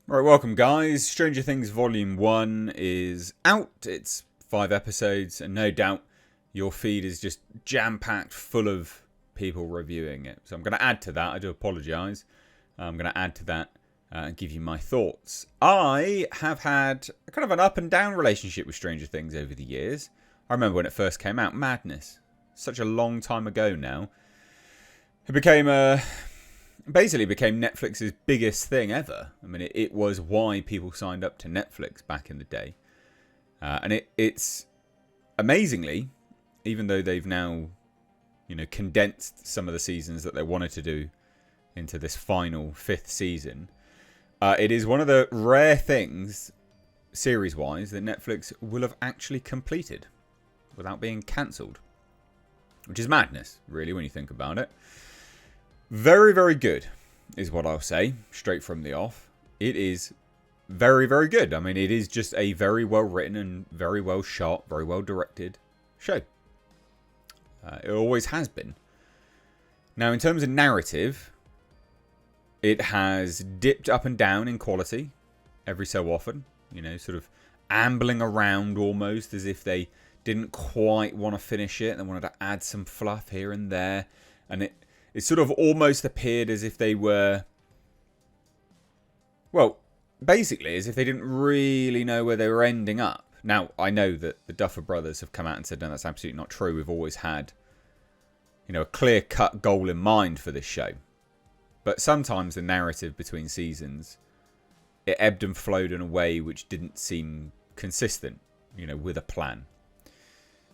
Right, welcome guys. Stranger Things Volume 1 is out. It's 5 episodes, and no doubt your feed is just jam-packed full of people reviewing it. So I'm going to add to that. I do apologise. I'm going to add to that and give you my thoughts. I have had kind of an up and down relationship with Stranger Things over the years. I remember when it first came out, madness. Such a long time ago now. It became basically became Netflix's biggest thing ever. I mean, it was why people signed up to Netflix back in the day. And it's amazingly, even though they've now, condensed some of the seasons that they wanted to do into this final 5th season, it is one of the rare things, series-wise, that Netflix will have actually completed without being cancelled. Which is madness, really, when you think about it. Very, very good is what I'll say, straight from the off. It is very, very good. I mean, it is just a very well written and very well shot, very well directed show. It always has been. Now, in terms of narrative, it has dipped up and down in quality every so often. Sort of ambling around almost as if they didn't quite want to finish it. They wanted to add some fluff here and there. And it sort of almost appeared as if they were, well, basically as if they didn't really know where they were ending up. Now, I know that the Duffer Brothers have come out and said, no, that's absolutely not true. We've always had, a clear-cut goal in mind for this show. But sometimes the narrative between seasons, it ebbed and flowed in a way which didn't seem consistent, with a plan.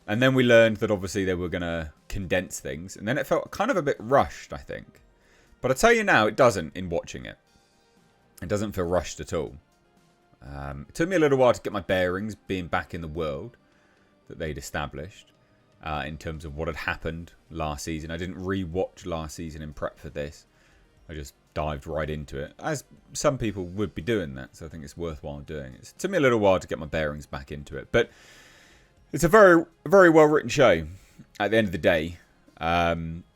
And then we learned that obviously they were going to condense things. And then it felt kind of a bit rushed, I think. But I tell you now, it doesn't in watching it. It doesn't feel rushed at all. It took me a little while to get my bearings, being back in the world that they'd established. In terms of what had happened last season. I didn't re-watch last season in prep for this. I just dived right into it. As some people would be doing that. So I think it's worthwhile doing it. It took me a little while to get my bearings back into it. But it's a very, very well-written show at the end of the day.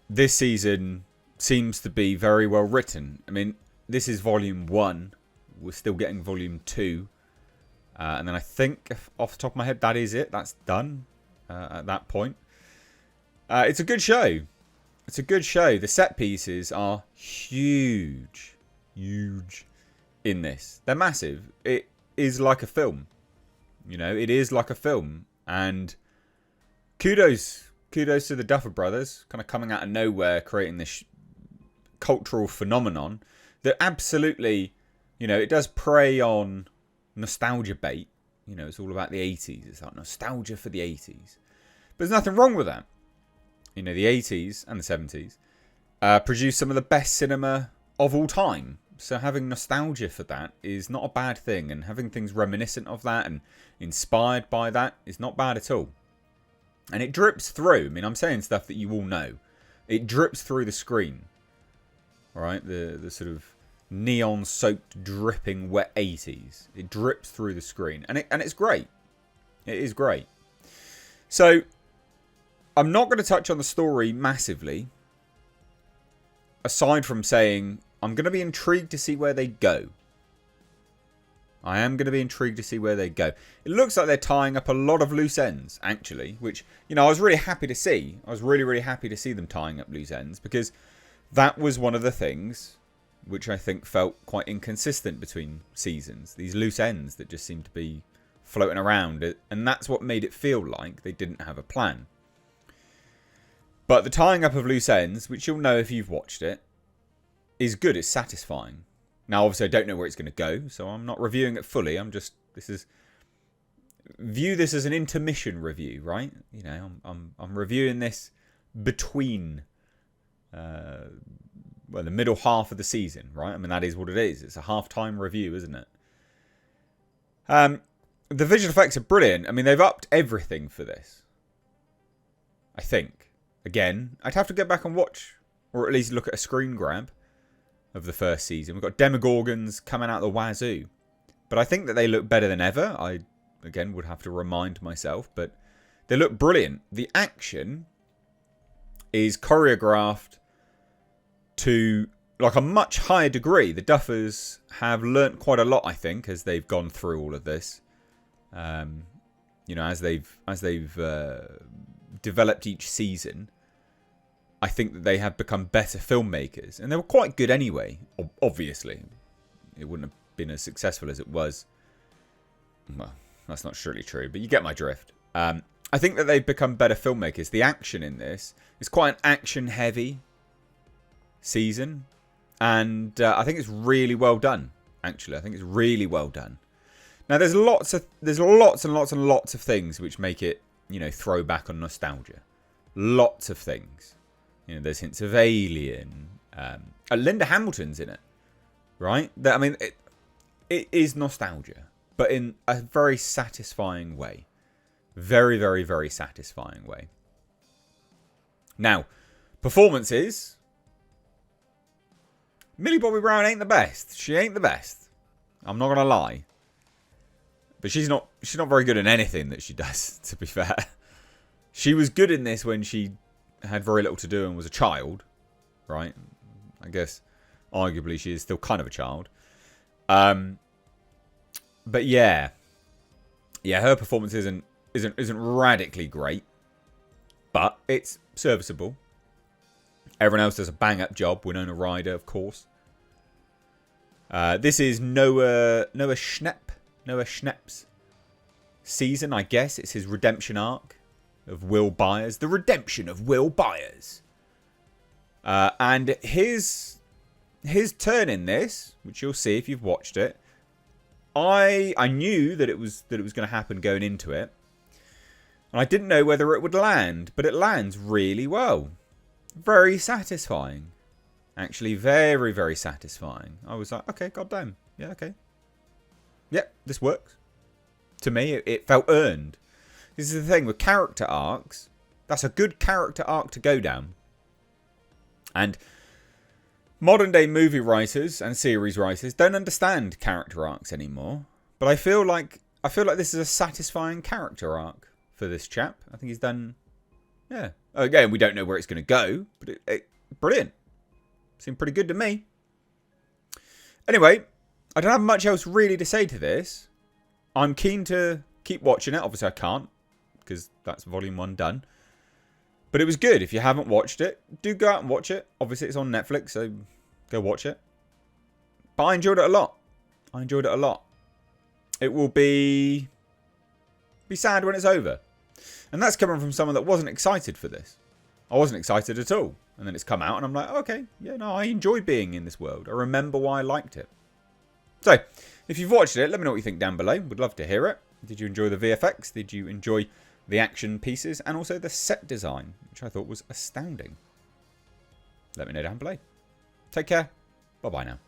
This season seems to be very well-written. I mean, this is Volume 1. We're still getting Volume 2. And then I think, off the top of my head, that is it. That's done at that point. It's a good show. It's a good show. The set pieces are huge. Huge in this. They're massive. It is like a film. It is like a film. And kudos to the Duffer Brothers, kind of coming out of nowhere, creating this cultural phenomenon that absolutely, it does prey on nostalgia bait. It's all about the 80s. It's like nostalgia for the 80s. But there's nothing wrong with that. The 80s and the 70s produced some of the best cinema of all time. So having nostalgia for that is not a bad thing. And having things reminiscent of that and inspired by that is not bad at all. And it drips through. I mean, I'm saying stuff that you all know. It drips through the screen. Alright? The sort of neon-soaked, dripping, wet 80s. It drips through the screen. And it's great. It is great. So, I'm not going to touch on the story massively. Aside from saying, I'm going to be intrigued to see where they go. I am going to be intrigued to see where they go. It looks like they're tying up a lot of loose ends, actually. Which, I was really happy to see. I was really, really happy to see them tying up loose ends. Because that was one of the things which I think felt quite inconsistent between seasons. These loose ends that just seemed to be floating around. And that's what made it feel like they didn't have a plan. But the tying up of loose ends, which you'll know if you've watched it, is good. It's satisfying. Now, obviously, I don't know where it's going to go, so I'm not reviewing it fully. View this as an intermission review, right? I'm reviewing this between, the middle half of the season, right? I mean, that is what it is. It's a half-time review, isn't it? The visual effects are brilliant. I mean, they've upped everything for this. I think. Again, I'd have to go back and watch, or at least look at a screen grab of the first season. We've got Demogorgons coming out the wazoo. But I think that they look better than ever. I, again, would have to remind myself. But they look brilliant. The action is choreographed to like a much higher degree. The Duffers have learnt quite a lot, I think, as they've gone through all of this. You know, as they've developed each season, I think that they have become better filmmakers, and they were quite good anyway. Obviously, it wouldn't have been as successful as it was. Well, that's not surely true, but you get my drift. I think that they've become better filmmakers. The action in this is quite an action-heavy season, and I think it's really well done. Actually, I think it's really well done. Now, there's lots and lots and lots of things which make it, you know, throw back on nostalgia. Lots of things. You know, there's hints of Alien. Linda Hamilton's in it, right? I mean, it is nostalgia, but in a very satisfying way. Very, very, very satisfying way. Now, performances. Millie Bobby Brown ain't the best. She ain't the best. I'm not gonna lie. But she's not very good in anything that she does, to be fair. She was good in this when she had very little to do and was a child, right? I guess arguably she is still kind of a child. But yeah, her performance isn't radically great, but it's serviceable. Everyone else does a bang up job. Winona Ryder, of course. This is Noah Schnapp's season, I guess. It's his redemption arc of Will Byers. The redemption of Will Byers. And his turn in this, which you'll see if you've watched it, I knew that it was going to happen going into it. And I didn't know whether it would land, but it lands really well. Very satisfying. Actually, very, very satisfying. I was like, okay, goddamn. Yeah, okay. Yep, this works. To me, it felt earned. This is the thing with character arcs. That's a good character arc to go down. And modern day movie writers and series writers don't understand character arcs anymore. But I feel like this is a satisfying character arc for this chap. I think he's done. Yeah. Again, we don't know where it's going to go, but it brilliant. Seemed pretty good to me. Anyway, I don't have much else really to say to this. I'm keen to keep watching it. Obviously, I can't because that's volume 1 done. But it was good. If you haven't watched it, do go out and watch it. Obviously, it's on Netflix, so go watch it. But I enjoyed it a lot. It will be sad when it's over. And that's coming from someone that wasn't excited for this. I wasn't excited at all. And then it's come out and I'm like, okay, yeah, no, I enjoy being in this world. I remember why I liked it. So, if you've watched it, let me know what you think down below. Would love to hear it. Did you enjoy the VFX? Did you enjoy the action pieces? And also the set design, which I thought was astounding. Let me know down below. Take care. Bye-bye now.